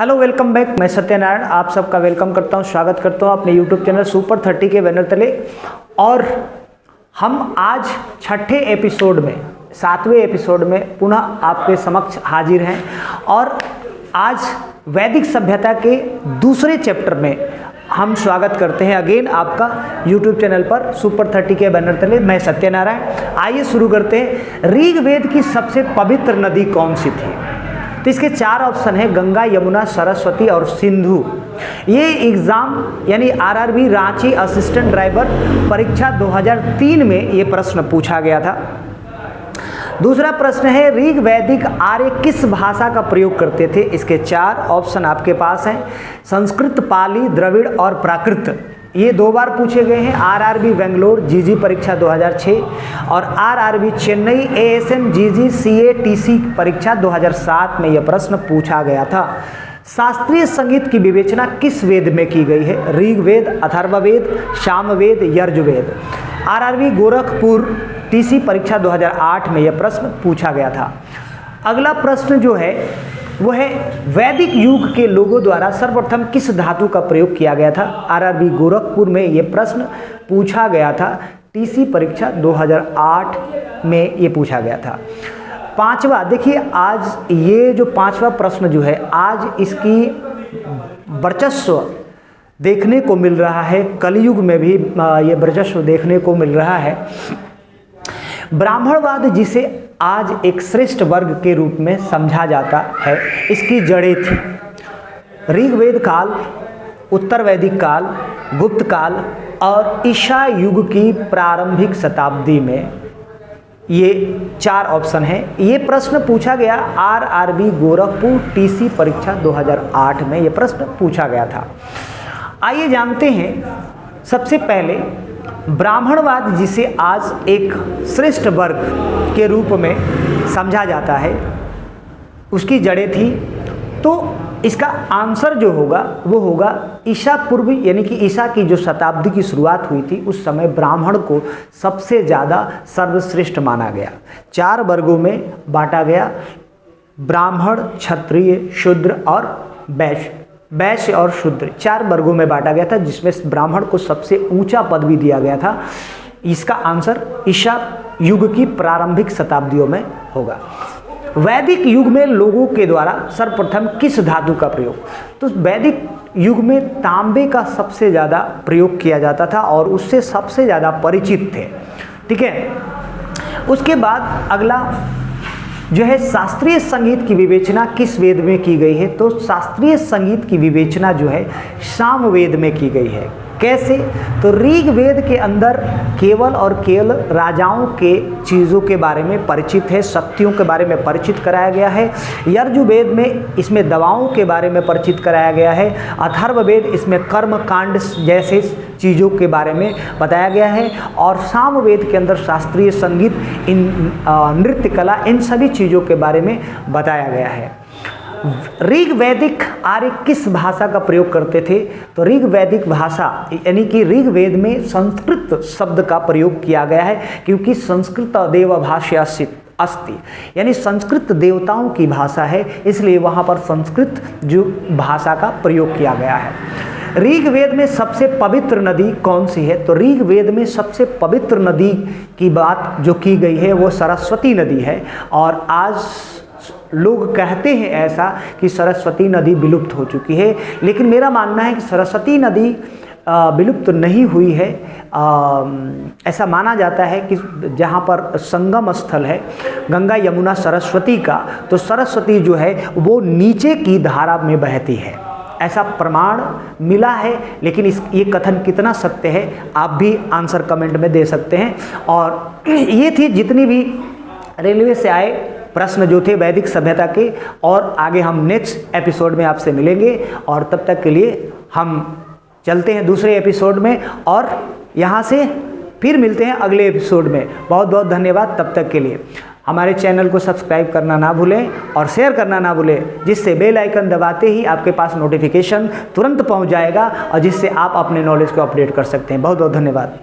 Hello welcome back. मैं सत्यनारायण आप सबका वेलकम करता हूं, स्वागत करता हूं अपने यूट्यूब चैनल सुपर 30 के बैनर तले। और हम आज छठे एपिसोड में, 7वें एपिसोड में पुनः आपके समक्ष हाजिर हैं। और आज वैदिक सभ्यता के दूसरे चैप्टर में हम स्वागत करते हैं अगेन आपका यूट्यूब चैनल पर सुपर 30 के बैनर तले। मैं सत्यनारायण। आइए शुरू करते हैं। ऋग्वेद की सबसे पवित्र नदी कौन सी थी? तो इसके 4 ऑप्शन है, गंगा, यमुना, सरस्वती और सिंधु। ये एग्ज़ाम यानी आरआरबी रांची असिस्टेंट ड्राइवर परीक्षा 2003 में ये प्रश्न पूछा गया था। दूसरा प्रश्न है, ऋग्वैदिक आर्य किस भाषा का प्रयोग करते थे? इसके 4 ऑप्शन आपके पास हैं, संस्कृत, पाली, द्रविड़ और प्राकृत। ये 2 बार पूछे गए हैं। आरआरबी बेंगलोर जीजी परीक्षा 2006 और आरआरबी चेन्नई एएसएम जीजी सीएटीसी परीक्षा 2007 में यह प्रश्न पूछा गया था। शास्त्रीय संगीत की विवेचना किस वेद में की गई है? ऋग्वेद, अथर्ववेद, सामवेद, यजुर्वेद। आरआरबी गोरखपुर टीसी परीक्षा 2008 में यह प्रश्न पूछा गया था। अगला प्रश्न जो है वो है, वैदिक युग के लोगों द्वारा सर्वप्रथम किस धातु का प्रयोग किया गया था? आरआरबी गोरखपुर में ये प्रश्न पूछा गया था। टीसी परीक्षा 2008 में ये पूछा गया था। 5वां देखिए, आज ये जो 5वां प्रश्न जो है, आज इसकी वर्चस्व देखने को मिल रहा है। कलयुग में भी ये वर्चस्व देखने को मिल रहा है। ब्राह्मणवाद, जिसे आज एक श्रेष्ठ वर्ग के रूप में समझा जाता है, इसकी जड़ें थी ऋग्वेद काल, उत्तर वैदिक काल, गुप्त काल और ईसा युग की प्रारंभिक शताब्दी में। ये 4 ऑप्शन हैं। ये प्रश्न पूछा गया आरआरबी गोरखपुर टीसी परीक्षा 2008 में ये प्रश्न पूछा गया था। आइए जानते हैं सबसे पहले ब्राह्मणवाद, जिसे आज एक श्रेष्ठ वर्ग के रूप में समझा जाता है, उसकी जड़ें थी। तो इसका आंसर जो होगा वो होगा ईसा पूर्व, यानी कि ईसा की जो शताब्दी की शुरुआत हुई थी उस समय ब्राह्मण को सबसे ज़्यादा सर्वश्रेष्ठ माना गया। 4 वर्गों में बांटा गया, ब्राह्मण, क्षत्रिय, शूद्र और वैश्य। वैश्य और शूद्र 4 वर्गों में बांटा गया था, जिसमें ब्राह्मण को सबसे ऊंचा पद भी दिया गया था। इसका आंसर ईसा युग की प्रारंभिक शताब्दियों में होगा। वैदिक युग में लोगों के द्वारा सर्वप्रथम किस धातु का प्रयोग? तो वैदिक युग में तांबे का सबसे ज़्यादा प्रयोग किया जाता था और उससे सबसे ज़्यादा परिचित थे। ठीक है। उसके बाद अगला जो है, शास्त्रीय संगीत की विवेचना किस वेद में की गई है? तो शास्त्रीय संगीत की विवेचना जो है सामवेद में की गई है। कैसे? तो ऋग्वेद के अंदर केवल और केवल राजाओं के चीज़ों के बारे में परिचित है, शक्तियों के बारे में परिचित कराया गया है। यजुर्वेद में इसमें दवाओं के बारे में परिचित कराया गया है। अथर्ववेद इसमें कर्म कांड जैसे चीज़ों के बारे में बताया गया है। और सामवेद के अंदर शास्त्रीय संगीत, इन नृत्य कला, इन सभी चीज़ों के बारे में बताया गया है। ऋग्वैदिक आर्य किस भाषा का प्रयोग करते थे? तो ऋग्वैदिक भाषा यानी कि ऋग्वेद में संस्कृत शब्द का प्रयोग किया गया है, क्योंकि संस्कृत देव भाषा अस्ति, यानी संस्कृत देवताओं की भाषा है, इसलिए वहाँ पर संस्कृत जो भाषा का प्रयोग किया गया है। ऋग्वेद में सबसे पवित्र नदी कौन सी है? तो ऋग्वेद में सबसे पवित्र नदी की बात जो की गई है वो सरस्वती नदी है। और आज लोग कहते हैं ऐसा कि सरस्वती नदी विलुप्त हो चुकी है, लेकिन मेरा मानना है कि सरस्वती नदी विलुप्त नहीं हुई है। ऐसा माना जाता है कि जहाँ पर संगम स्थल है गंगा यमुना सरस्वती का, तो सरस्वती जो है वो नीचे की धारा में बहती है, ऐसा प्रमाण मिला है। लेकिन ये कथन कितना सत्य है आप भी आंसर कमेंट में दे सकते हैं। और ये थी जितनी भी रेलवे से आए प्रश्न जो थे वैदिक सभ्यता के। और आगे हम नेक्स्ट एपिसोड में आपसे मिलेंगे, और तब तक के लिए हम चलते हैं दूसरे एपिसोड में, और यहाँ से फिर मिलते हैं अगले एपिसोड में। बहुत बहुत धन्यवाद तब तक के लिए। हमारे चैनल को सब्सक्राइब करना ना भूलें और शेयर करना ना भूलें, जिससे बेल आइकन दबाते ही आपके पास नोटिफिकेशन तुरंत पहुंच जाएगा और जिससे आप अपने नॉलेज को अपडेट कर सकते हैं। बहुत बहुत धन्यवाद।